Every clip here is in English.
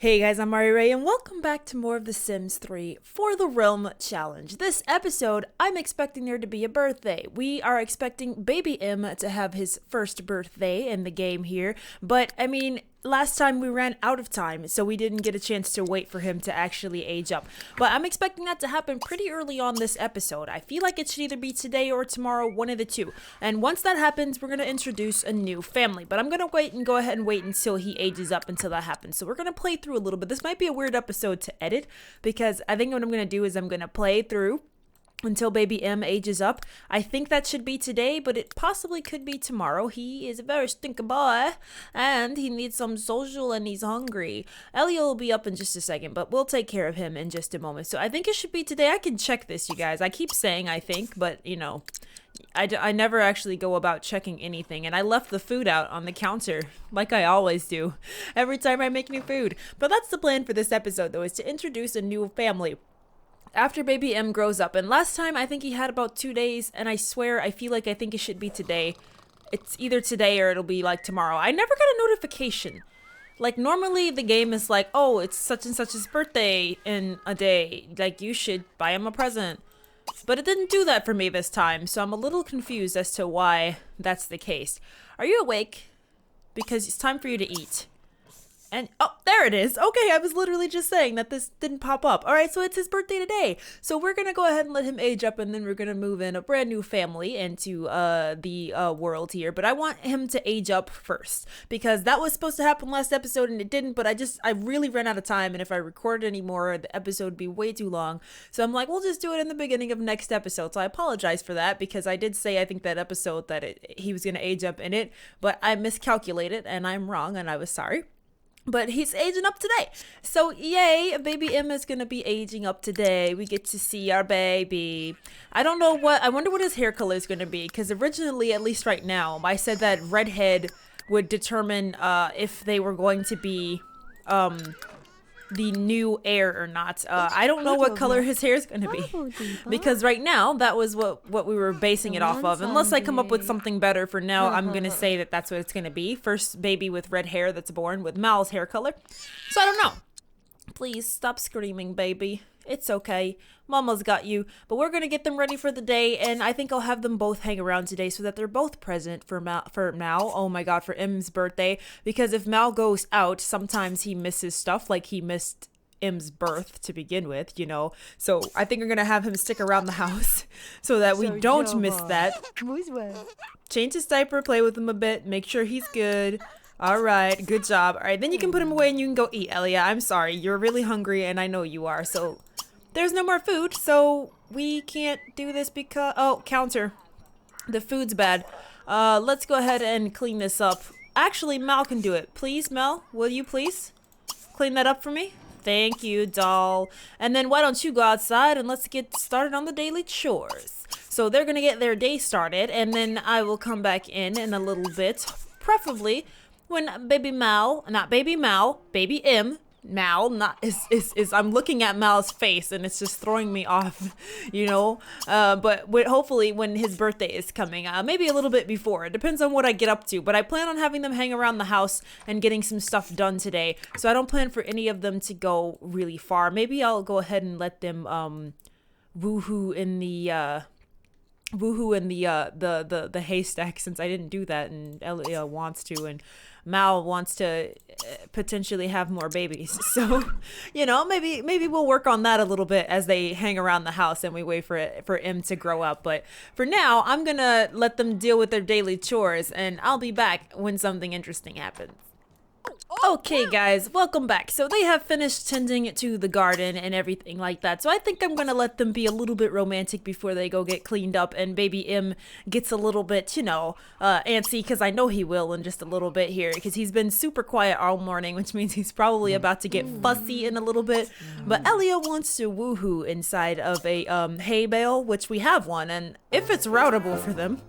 Hey guys, I'm Mari Ray and welcome back to more of The Sims 3 for the Realm Challenge. This episode, I'm expecting there to be a birthday. We are expecting baby M to have his first birthday in the game here, but I mean, last time we ran out of time, so we didn't get a chance to wait for him to actually age up. But I'm expecting that to happen pretty early on this episode. I feel like it should either be today or tomorrow, one of the two. And once that happens, we're going to introduce a new family. But I'm going to go ahead and wait until he ages up until that happens. So we're going to play through a little bit. This might be a weird episode to edit because I think what I'm going to do is I'm going to play through until baby M ages up. I think that should be today, but it possibly could be tomorrow. He is a very stinky boy, and he needs some social, and he's hungry. Elio will be up in just a second, but we'll take care of him in just a moment. So I think it should be today. I can check this, you guys. I keep saying I think, but, you know, I never actually go about checking anything, and I left the food out on the counter, like I always do, every time I make new food. But that's the plan for this episode, though, is to introduce a new family after baby M grows up. And last time I think he had about 2 days, and I swear I think it should be today. It's either today or it'll be like tomorrow. I never got a notification. Like normally the game is like, oh, it's such and such's birthday in a day, like you should buy him a present. But it didn't do that for me this time, so I'm a little confused as to why that's the case. Are you awake? Because it's time for you to eat. And, oh, there it is. Okay, I was literally just saying that this didn't pop up. All right, so it's his birthday today. So we're going to go ahead and let him age up, and then we're going to move in a brand new family into the world here. But I want him to age up first, because that was supposed to happen last episode, and it didn't. But I really ran out of time, and if I recorded any more, the episode would be way too long. So I'm like, we'll just do it in the beginning of next episode. So I apologize for that, because I did say, I think that episode that he was going to age up in it. But I miscalculated, and I'm wrong, and I was sorry. But he's aging up today. So yay, baby M is going to be aging up today. We get to see our baby. I wonder what his hair color is going to be. Because originally, at least right now, I said that redhead would determine if they were going to be the new heir or not. I don't know what color his hair is going to be. Because right now, that was what we were basing it off of. Unless I come up with something better for now, I'm going to say that that's what it's going to be. First baby with red hair that's born with Mal's hair color. So I don't know. Please stop screaming, baby. It's okay. Mama's got you. But we're going to get them ready for the day, and I think I'll have them both hang around today so that they're both present for Mal. Oh my god, for M's birthday. Because if Mal goes out, sometimes he misses stuff, like he missed M's birth to begin with, you know. So I think we're going to have him stick around the house so that we don't miss that. Change his diaper, play with him a bit, make sure he's good. All right, good job. All right, then you can put him away and you can go eat, Elia. I'm sorry, you're really hungry and I know you are. So there's no more food, so we can't do this because, oh, counter. The food's bad. Let's go ahead and clean this up. Actually, Mal can do it. Please, Mel, will you please clean that up for me? Thank you, doll. And then why don't you go outside and let's get started on the daily chores. So they're gonna get their day started, and then I will come back in a little bit, preferably when baby Mal, not baby Mal, baby M, Mal, not is I'm looking at Mal's face and it's just throwing me off, you know. But hopefully when his birthday is coming, maybe a little bit before. It depends on what I get up to. But I plan on having them hang around the house and getting some stuff done today. So I don't plan for any of them to go really far. Maybe I'll go ahead and let them woohoo in the haystack, since I didn't do that and Elia wants to, and Mal wants to potentially have more babies. So, you know, maybe we'll work on that a little bit as they hang around the house and we wait for M to grow up. But for now, I'm gonna let them deal with their daily chores, and I'll be back when something interesting happens. Okay guys, welcome back. So they have finished tending to the garden and everything like that. So I think I'm gonna let them be a little bit romantic before they go get cleaned up, and baby M gets a little bit, you know, antsy, because I know he will in just a little bit here, because he's been super quiet all morning, which means he's probably about to get fussy in a little bit. But Elia wants to woohoo inside of a hay bale, which we have one, and if it's routable for them,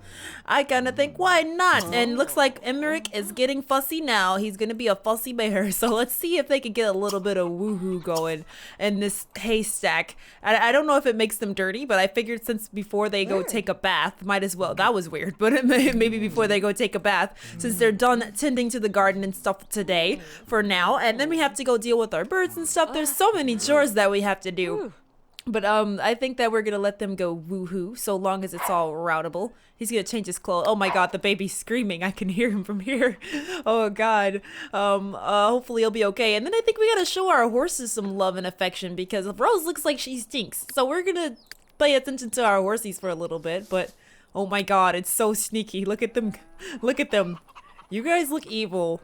I kind of think why not? And looks like Emric is getting fussy now. He's gonna be a fussy bear. So let's see if they can get a little bit of woohoo going in this haystack. I don't know if it makes them dirty, but I figured since before they go take a bath, might as well. That was weird, but maybe before they go take a bath, since they're done tending to the garden and stuff today for now. And then we have to go deal with our birds and stuff. There's so many chores that we have to do. But I think that we're gonna let them go woohoo so long as it's all routable. He's gonna change his clothes. Oh my god, the baby's screaming. I can hear him from here. Oh god. Hopefully he'll be okay. And then I think we gotta show our horses some love and affection because Rose looks like she stinks. So we're gonna pay attention to our horsies for a little bit. But oh my god, it's so sneaky. Look at them. Look at them. You guys look evil.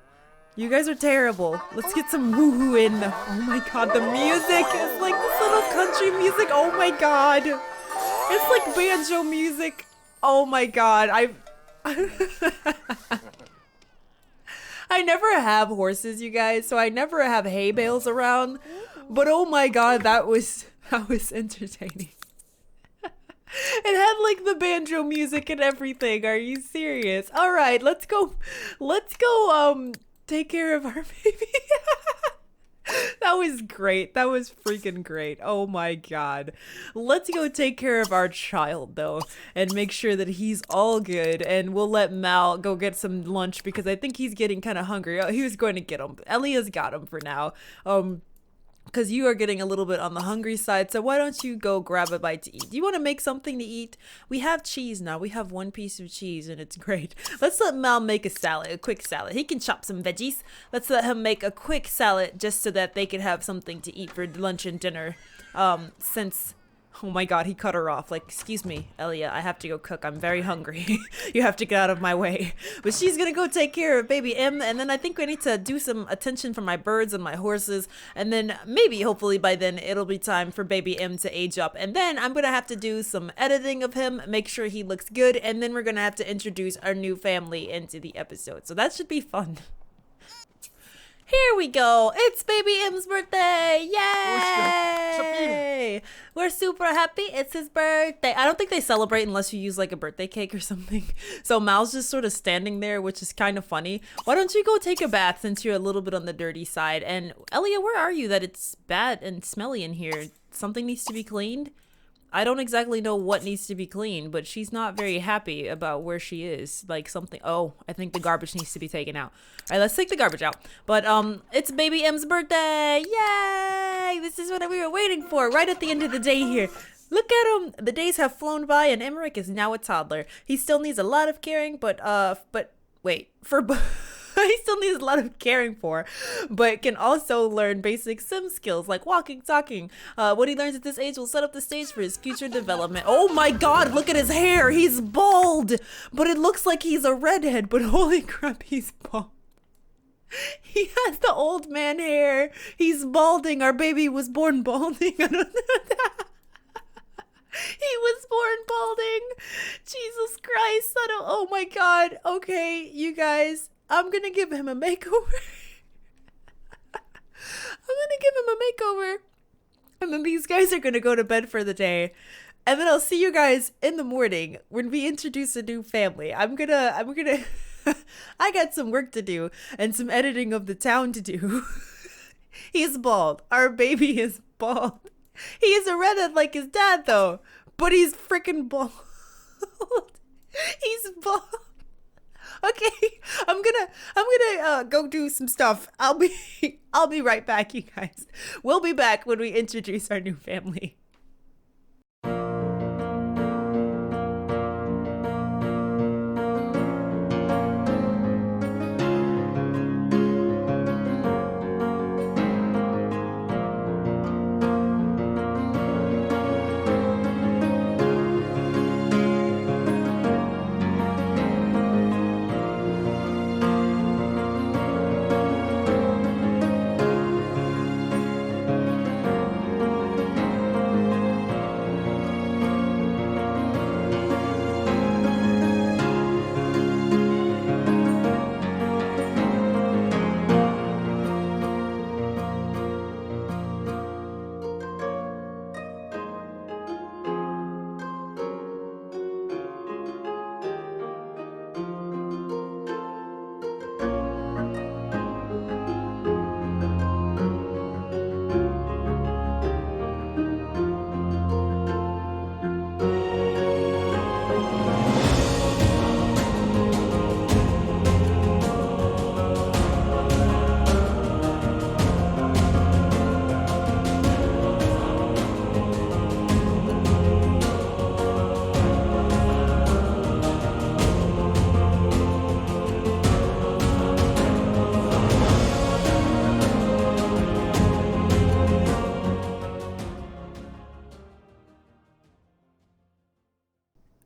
You guys are terrible. Let's get some woohoo in. Oh my god, the music is like this little country music. Oh my god. It's like banjo music. Oh my god. I never have horses, you guys, so I never have hay bales around. But oh my god, that was entertaining. It had like the banjo music and everything. Are you serious? All right, let's go take care of our baby. That was great. That was freaking great. Oh my god. Let's go take care of our child though and make sure that he's all good, and we'll let Mal go get some lunch because I think he's getting kind of hungry. Oh, he was going to get him. Elia's got him for now. Because you are getting a little bit on the hungry side, so why don't you go grab a bite to eat? Do you want to make something to eat? We have cheese now. We have one piece of cheese, and it's great. Let's let Mal make a salad, a quick salad. He can chop some veggies. Let's let him make a quick salad just so that they can have something to eat for lunch and dinner. Since... Oh my god, he cut her off. Like, excuse me, Elia, I have to go cook. I'm very hungry. You have to get out of my way. But she's gonna go take care of baby M, and then I think we need to do some attention for my birds and my horses, and then maybe, hopefully by then, it'll be time for baby M to age up. And then I'm gonna have to do some editing of him, make sure he looks good, and then we're gonna have to introduce our new family into the episode. So that should be fun. Here we go. It's baby M's birthday. Yay! We're super happy. It's his birthday. I don't think they celebrate unless you use like a birthday cake or something. So Mal's just sort of standing there, which is kind of funny. Why don't you go take a bath since you're a little bit on the dirty side? And Elia, where are you that it's bad and smelly in here? Something needs to be cleaned? I don't exactly know what needs to be cleaned, but she's not very happy about where she is. Like something, oh, I think the garbage needs to be taken out. All right, let's take the garbage out. But it's baby M's birthday. Yay! This is what we were waiting for right at the end of the day here. Look at him. The days have flown by and Emric is now a toddler. He still needs a lot of caring, but wait, he still needs a lot of caring for, but can also learn basic sim skills like walking, talking. What he learns at this age will set up the stage for his future development. Oh my god, look at his hair. He's bald, but it looks like he's a redhead, but holy crap, he's bald. He has the old man hair. He's balding. Our baby was born balding. I don't know. He was born balding. Jesus Christ. Oh my god. Okay, you guys. I'm gonna give him a makeover. And then these guys are gonna go to bed for the day. And then I'll see you guys in the morning when we introduce a new family. I'm gonna I got some work to do and some editing of the town to do. He's bald. Our baby is bald. He is a redhead like his dad though, but he's freaking bald. He's bald. Okay, I'm gonna go do some stuff. I'll be right back, you guys. We'll be back when we introduce our new family.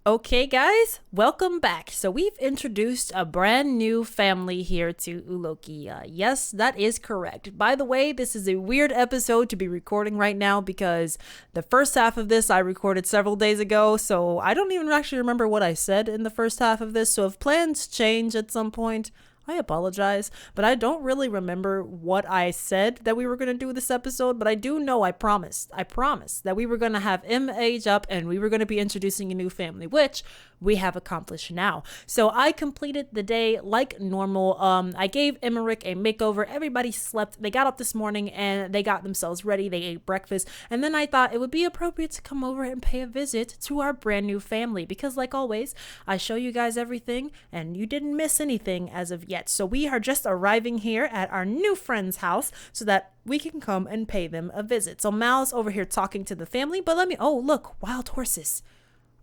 Okay, guys, welcome back. So we've introduced a brand new family here to Ulokea. Yes, that is correct. By the way, this is a weird episode to be recording right now because the first half of this I recorded several days ago, so I don't even actually remember what I said in the first half of this. So if plans change at some point, I apologize, but I don't really remember what I said that we were going to do this episode, but I do know I promised that we were going to have M age up and we were going to be introducing a new family, which we have accomplished now. So I completed the day like normal. I gave Emric a makeover. Everybody slept. They got up this morning and they got themselves ready. They ate breakfast. And then I thought it would be appropriate to come over and pay a visit to our brand new family because like always, I show you guys everything and you didn't miss anything as of yet. So we are just arriving here at our new friend's house so that we can come and pay them a visit. So Mal's over here talking to the family, but oh, look, wild horses.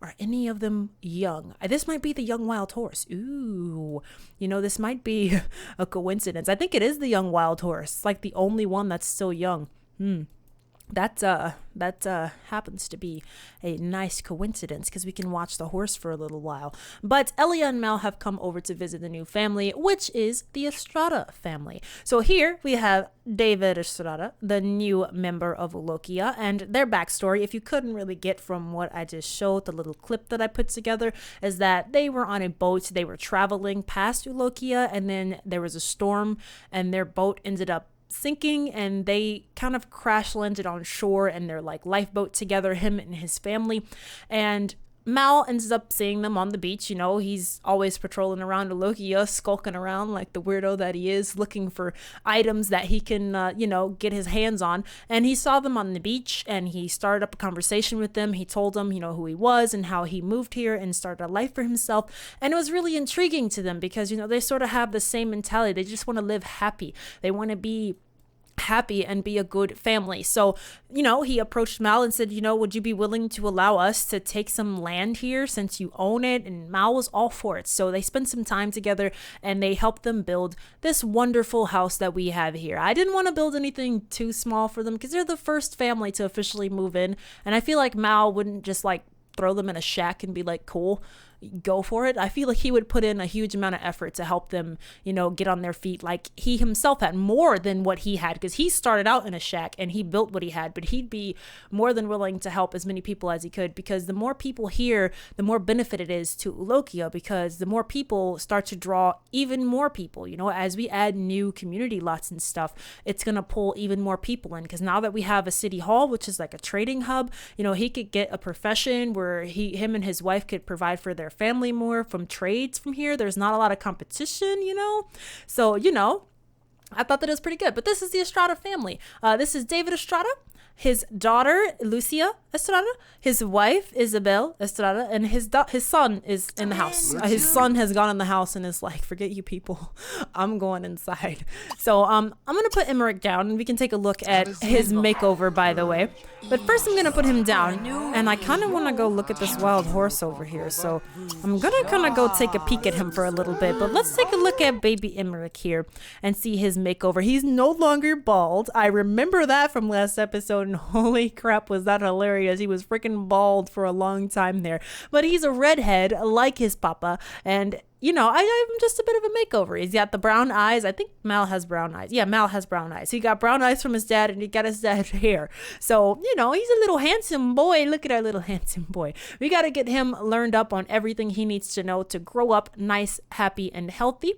Are any of them young? This might be the young wild horse. Ooh, this might be a coincidence. I think it is the young wild horse. It's like the only one that's still young. That happens to be a nice coincidence because we can watch the horse for a little while. But Elia and Mal have come over to visit the new family, which is the Estrada family. So here we have David Estrada, the new member of Ulokea, and their backstory, if you couldn't really get from what I just showed, the little clip that I put together, is that they were on a boat. They were traveling past Ulokea, and then there was a storm, and their boat ended up sinking and they kind of crash landed on shore and they're like lifeboat together, him and his family. And Mal ends up seeing them on the beach. He's always patrolling around Ulokea, skulking around like the weirdo that he is, looking for items that he can, get his hands on. And he saw them on the beach and he started up a conversation with them. He told them, who he was and how he moved here and started a life for himself. And it was really intriguing to them because, they sort of have the same mentality. They just want to live happy. They want to be happy and be a good family. So, he approached Mal and said, would you be willing to allow us to take some land here since you own it? And Mal was all for it. So they spent some time together and they helped them build this wonderful house that we have here. I didn't want to build anything too small for them because they're the first family to officially move in. And I feel like Mal wouldn't just like throw them in a shack and be like, cool, go for it. I feel like he would put in a huge amount of effort to help them, get on their feet. Like he himself had more than what he had because he started out in a shack and he built what he had, but he'd be more than willing to help as many people as he could because the more people here, the more benefit it is to Ulokea because the more people start to draw even more people, as we add new community lots and stuff, it's going to pull even more people in because now that we have a city hall, which is like a trading hub, he could get a profession where him and his wife could provide for their family more from trades from here. There's not a lot of competition, so I thought that was pretty good. But this is the Estrada family. This is David Estrada, his daughter Lucia Estrada, his wife Isabel Estrada, and his son is in the house. His son has gone in the house and is like, forget you people, I'm going inside. So I'm gonna put Emric down and we can take a look at his makeover, by the way. But first I'm gonna put him down and I kind of want to go look at this wild horse over here. So I'm gonna kind of go take a peek at him for a little bit. But let's take a look at baby Emric here and see his makeover. He's no longer bald. I remember that from last episode and holy crap was that hilarious. He was freaking bald for a long time there. But he's a redhead like his papa and I'm just a bit of a makeover. He's got the brown eyes. I think Mal has brown eyes. Yeah, Mal has brown eyes. He got brown eyes from his dad and he got his dad's hair. So, he's a little handsome boy. Look at our little handsome boy. We got to get him learned up on everything he needs to know to grow up nice, happy, and healthy.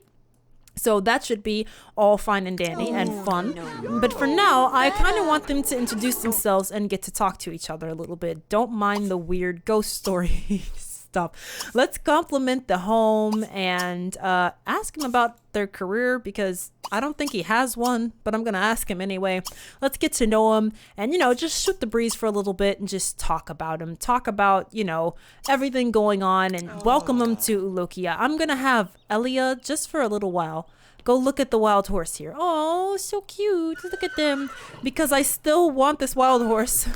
So that should be all fine and dandy and fun. But for now, I kind of want them to introduce themselves and get to talk to each other a little bit. Don't mind the weird ghost stories. Stuff. Let's compliment the home and ask him about their career because I don't think he has one, but I'm gonna ask him anyway. Let's get to know him and just shoot the breeze for a little bit and just talk about him, talk about everything going on and welcome him to Ulokea. I'm gonna have Elia just for a little while go look at the wild horse here. Oh, so cute. Look at them. Because I still want this wild horse.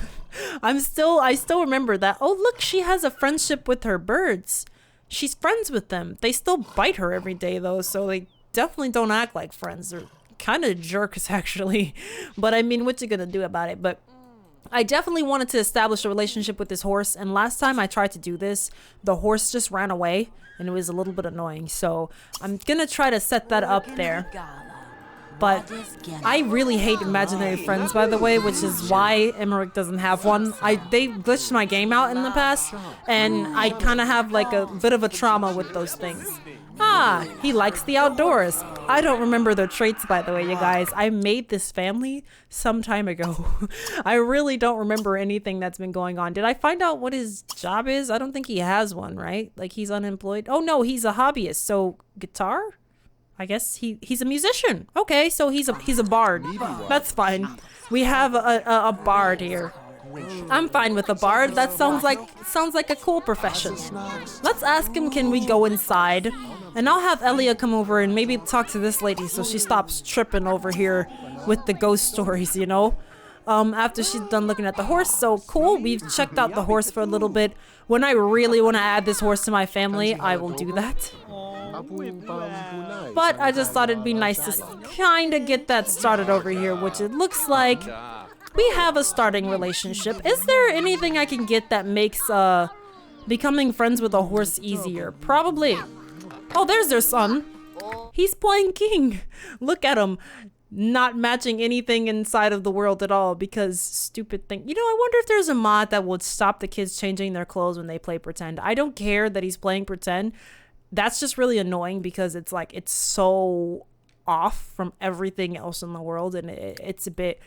I still remember that. Oh, look, she has a friendship with her birds. She's friends with them. They still bite her every day though, so they definitely don't act like friends. They're kind of jerks actually. But I mean, what you gonna do about it? But I definitely wanted to establish a relationship with this horse, and last time I tried to do this, the horse just ran away, and it was a little bit annoying. So I'm gonna try to set that up there. But I really hate imaginary friends, by the way, which is why Emric doesn't have one. They glitched my game out in the past, and I kind of have like a bit of a trauma with those things. Ah, he likes the outdoors. I don't remember their traits, by the way, you guys. I made this family some time ago. I really don't remember anything that's been going on. Did I find out what his job is? I don't think he has one, right? Like he's unemployed. Oh no, he's a hobbyist. So guitar? I guess he's a musician. Okay, so he's a bard. That's fine. We have a bard here. I'm fine with a bard. That sounds like a cool profession. Let's ask him, can we go inside? And I'll have Elia come over and maybe talk to this lady so she stops tripping over here with the ghost stories, you know? After she's done looking at the horse. So cool, we've checked out the horse for a little bit. When I really want to add this horse to my family, I will do that. But I just thought it'd be nice to kind of get that started over here, which it looks like we have a starting relationship. Is there anything I can get that makes becoming friends with a horse easier? Probably. Oh, there's their son. He's playing king. Look at him. Not matching anything inside of the world at all because stupid thing. You know, I wonder if there's a mod that would stop the kids changing their clothes when they play pretend. I don't care that he's playing pretend. That's just really annoying because it's like it's so off from everything else in the world, and it's a bit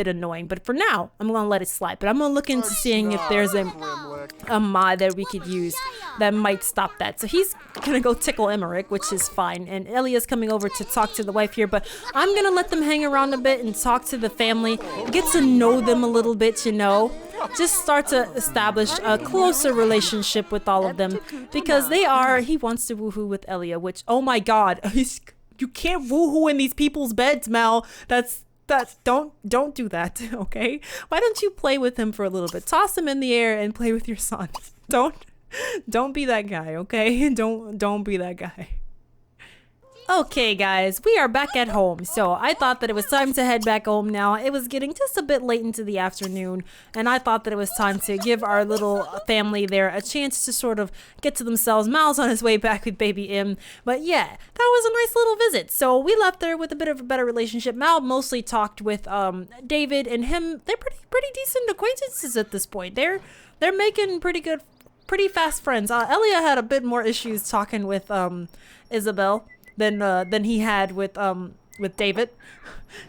annoying. But for now, I'm gonna let it slide. But I'm gonna look into seeing if there's a mod that we could use that might stop that. So he's gonna go tickle Emric, which is fine, and Elia's coming over to talk to the wife here. But I'm gonna let them hang around a bit and talk to the family, get to know them a little bit, you know. Just start to establish a closer relationship with all of them because he wants to woohoo with Elia, which, oh my god, you can't woohoo in these people's beds, Mal. Don't do that, okay? Why don't you play with him for a little bit? Toss him in the air and play with your son. Don't be that guy, okay? Don't be that guy. Okay guys, we are back at home. So I thought that it was time to head back home now. It was getting just a bit late into the afternoon, and I thought that it was time to give our little family there a chance to sort of get to themselves. Mal's on his way back with baby Im. But yeah, that was a nice little visit. So we left there with a bit of a better relationship. Mal mostly talked with David and him. They're pretty decent acquaintances at this point. They're making pretty fast friends. Elia had a bit more issues talking with Isabel than he had with David.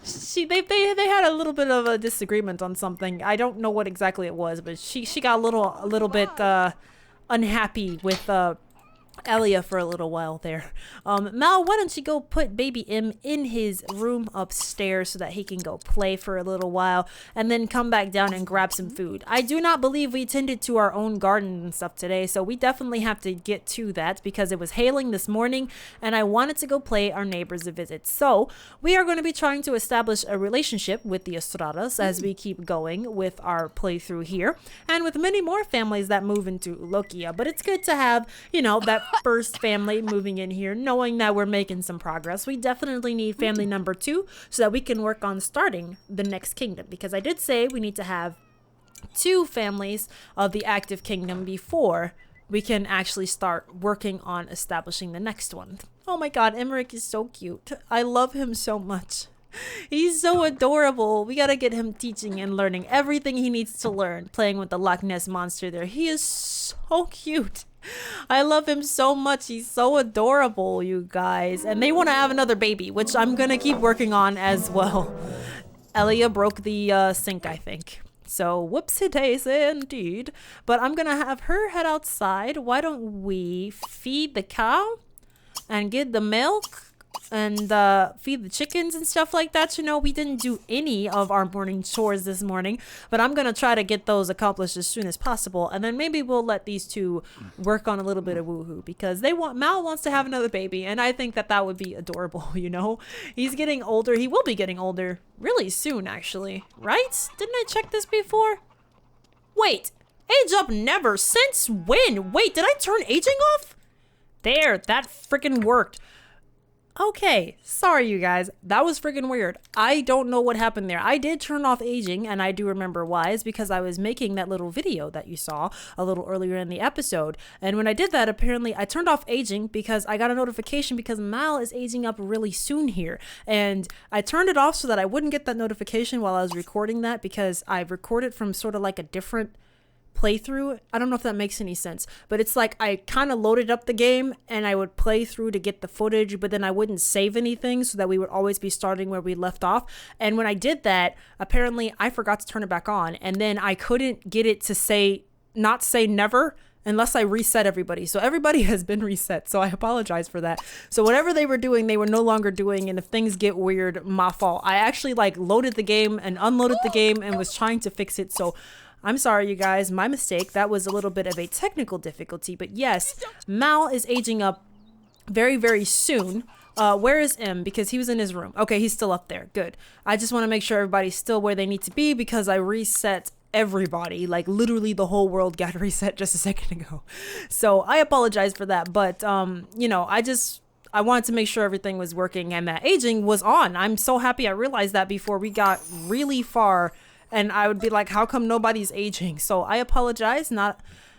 They had a little bit of a disagreement on something. I don't know what exactly it was, but she got a little bit unhappy with Elia for a little while there. Mal, why don't you go put baby Im in his room upstairs so that he can go play for a little while and then come back down and grab some food. I do not believe we tended to our own garden and stuff today, so we definitely have to get to that because it was hailing this morning and I wanted to go pay our neighbors a visit. So we are going to be trying to establish a relationship with the Estradas as we keep going with our playthrough here and with many more families that move into Ulokea. But it's good to have, you know, that first family moving in here, knowing that we're making some progress. We definitely need family number 2 so that we can work on starting the next kingdom, because I did say we need to have 2 families of the active kingdom before we can actually start working on establishing the next one. Oh my god, Emric is so cute. I love him so much. He's so adorable. We gotta get him teaching and learning everything he needs to learn, playing with the Loch Ness monster there. He is so cute. I love him so much. He's so adorable, you guys. And they want to have another baby, which I'm gonna keep working on as well. Elia broke the sink, I think. So whoopsie daisy indeed. But I'm gonna have her head outside. Why don't we feed the cow and get the milk and feed the chickens and stuff like that. You know, we didn't do any of our morning chores this morning, but I'm gonna try to get those accomplished as soon as possible, and then maybe we'll let these 2 work on a little bit of woohoo, because Mal wants to have another baby, and I think that would be adorable. You know, he's getting older. He will be getting older really soon, actually, right? Didn't I check this before? Wait, age up never. Since when? Wait, did I turn aging off? There, that freaking worked. Okay, sorry you guys. That was freaking weird. I don't know what happened there. I did turn off aging, and I do remember why. It's because I was making that little video that you saw a little earlier in the episode. And when I did that, apparently I turned off aging because I got a notification because Mal is aging up really soon here. And I turned it off so that I wouldn't get that notification while I was recording that, because I recorded from sort of like a different playthrough. I don't know if that makes any sense, but it's like I kind of loaded up the game and I would play through to get the footage, but then I wouldn't save anything so that we would always be starting where we left off. And when I did that, apparently I forgot to turn it back on, and then I couldn't get it to not say never unless I reset everybody. So everybody has been reset, so I apologize for that. So whatever they were doing, they were no longer doing, and if things get weird, my fault. I actually like loaded the game and unloaded the game and was trying to fix it, so I'm sorry, you guys. My mistake. That was a little bit of a technical difficulty. But yes, Mal is aging up very, very soon. Where is M? Because he was in his room. Okay, he's still up there. Good. I just want to make sure everybody's still where they need to be because I reset everybody. Like, literally the whole world got reset just a second ago. So I apologize for that. But, you know, I wanted to make sure everything was working and that aging was on. I'm so happy I realized that before we got really far. And I would be like, how come nobody's aging? So I apologize.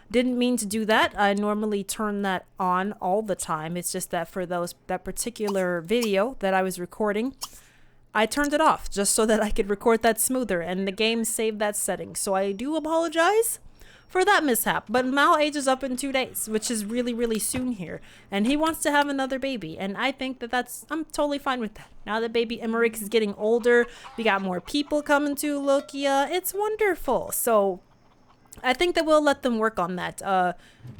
Didn't mean to do that. I normally turn that on all the time. It's just that for that particular video that I was recording, I turned it off just so that I could record that smoother, and the game saved that setting. So I do apologize for that mishap. But Mal ages up in 2 days, which is really, really soon here. And he wants to have another baby. And I think I'm totally fine with that. Now that baby Emric is getting older, we got more people coming to Ulokea. It's wonderful. So I think that we'll let them work on that.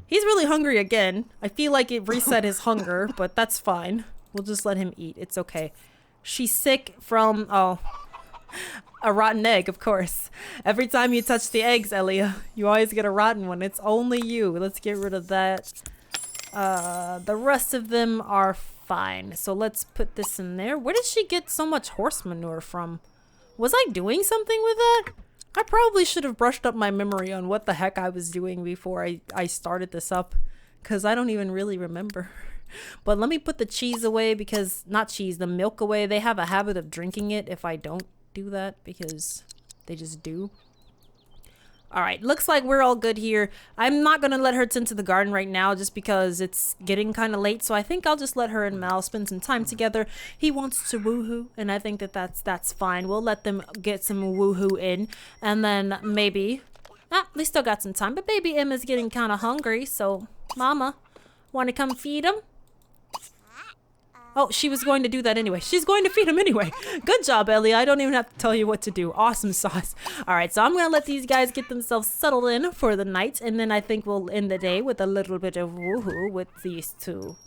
He's really hungry again. I feel like it reset his hunger, but that's fine. We'll just let him eat. It's okay. She's sick from, a rotten egg, of course. Every time you touch the eggs, Elia, you always get a rotten one. It's only you. Let's get rid of that. The rest of them are fine. So let's put this in there. Where did she get so much horse manure from? Was I doing something with that? I probably should have brushed up my memory on what the heck I was doing before I started this up, because I don't even really remember. But let me put the cheese away because, the milk away. They have a habit of drinking it if I don't do that, because they just do. All right, looks like we're all good here. I'm not gonna let her tend to the garden right now just because it's getting kind of late, so I think I'll just let her and Mal spend some time together. He wants to woohoo, and I think that's fine. We'll let them get some woohoo in, and then maybe we still got some time, but baby M is getting kind of hungry, so Mama, want to come feed him? Oh, she was going to do that anyway. She's going to feed him anyway. Good job, Ellie. I don't even have to tell you what to do. Awesome sauce. All right, so I'm going to let these guys get themselves settled in for the night, and then I think we'll end the day with a little bit of woohoo with these two.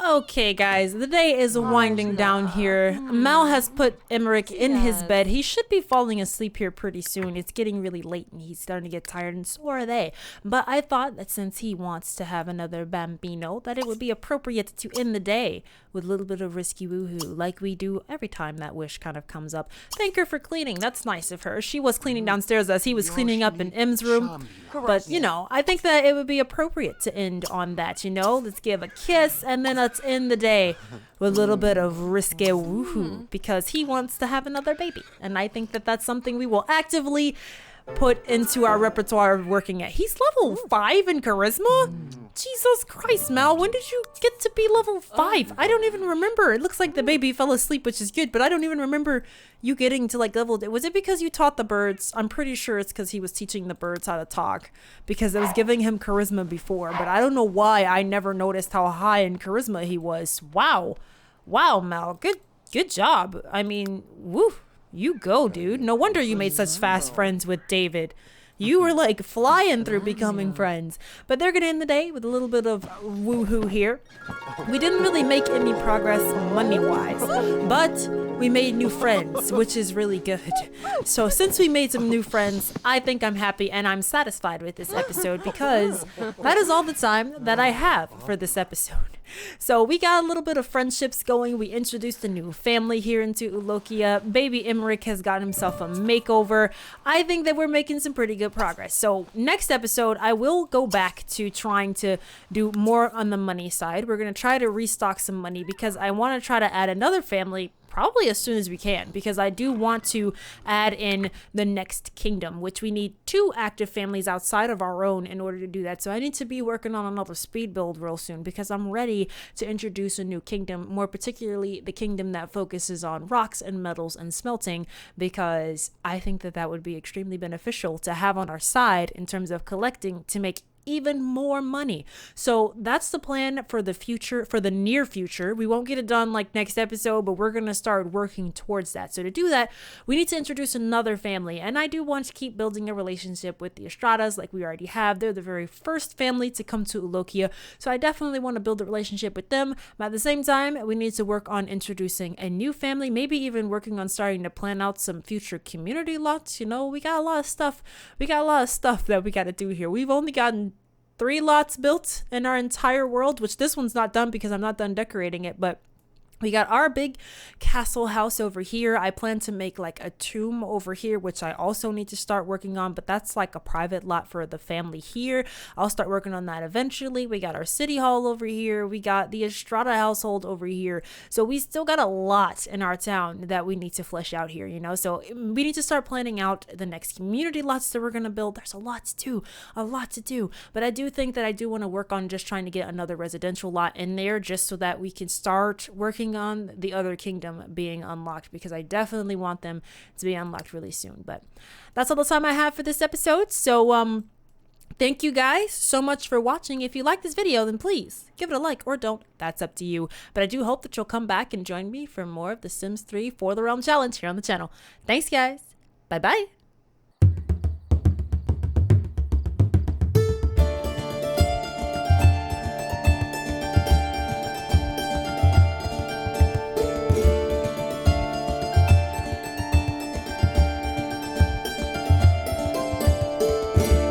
Okay, guys, the day is winding down here. Mal has put Emric in his bed. He should be falling asleep here pretty soon. It's getting really late and he's starting to get tired, and so are they. But I thought that since he wants to have another bambino, that it would be appropriate to end the day with a little bit of risky woohoo, like we do every time that wish kind of comes up. Thank her for cleaning. That's nice of her. She was cleaning downstairs as he was cleaning up in M's room. But, you know, I think that it would be appropriate to end on that, you know? Let's give a kiss, and then let's end the day with a little bit of risque woohoo, because he wants to have another baby. And I think that that's something we will actively put into our repertoire of working at. He's level 5 in charisma? Jesus Christ, Mal, when did you get to be level 5? I don't even remember. It looks like the baby fell asleep, which is good, but I don't even remember you getting to like level. Was it because you taught the birds? I'm pretty sure it's because he was teaching the birds how to talk, because it was giving him charisma before, but I don't know why I never noticed how high in charisma he was. Wow, Mal, good job. I mean, woo. You go, dude. No wonder you made such fast friends with David. You were like flying through becoming friends. But they're gonna end the day with a little bit of woohoo here. We didn't really make any progress money-wise, but we made new friends, which is really good. So since we made some new friends, I think I'm happy and I'm satisfied with this episode because that is all the time that I have for this episode. So we got a little bit of friendships going. We introduced a new family here into Ulokea. Baby Emric has got himself a makeover. I think that we're making some pretty good progress. So next episode, I will go back to trying to do more on the money side. We're going to try to restock some money because I want to try to add another family probably as soon as we can, because I do want to add in the next kingdom, which we need 2 active families outside of our own in order to do that. So I need to be working on another speed build real soon because I'm ready to introduce a new kingdom, more particularly the kingdom that focuses on rocks and metals and smelting, because I think that that would be extremely beneficial to have on our side in terms of collecting to make even more money. So that's the plan for the future, for the near future. We won't get it done like next episode, but we're going to start working towards that. So to do that, we need to introduce another family. And I do want to keep building a relationship with the Estradas like we already have. They're the very first family to come to Ulokea. So I definitely want to build a relationship with them. But at the same time, we need to work on introducing a new family, maybe even working on starting to plan out some future community lots. You know, we got a lot of stuff. We got a lot of stuff that we got to do here. We've only gotten 3 lots built in our entire world, which this one's not done because I'm not done decorating it, but we got our big castle house over here. I plan to make like a tomb over here, which I also need to start working on, but that's like a private lot for the family here. I'll start working on that eventually. We got our city hall over here. We got the Estrada household over here. So we still got a lot in our town that we need to flesh out here, you know? So we need to start planning out the next community lots that we're going to build. There's a lot to do. But I do think that I do want to work on just trying to get another residential lot in there just so that we can start working on the other kingdom being unlocked, because I definitely want them to be unlocked really soon. But that's all the time I have for this episode. So thank you guys so much for watching. If you like this video, then please give it a like, or don't. That's up to you. But I do hope that you'll come back and join me for more of the Sims 3 For the Realm challenge here on the channel. Thanks guys. Bye bye.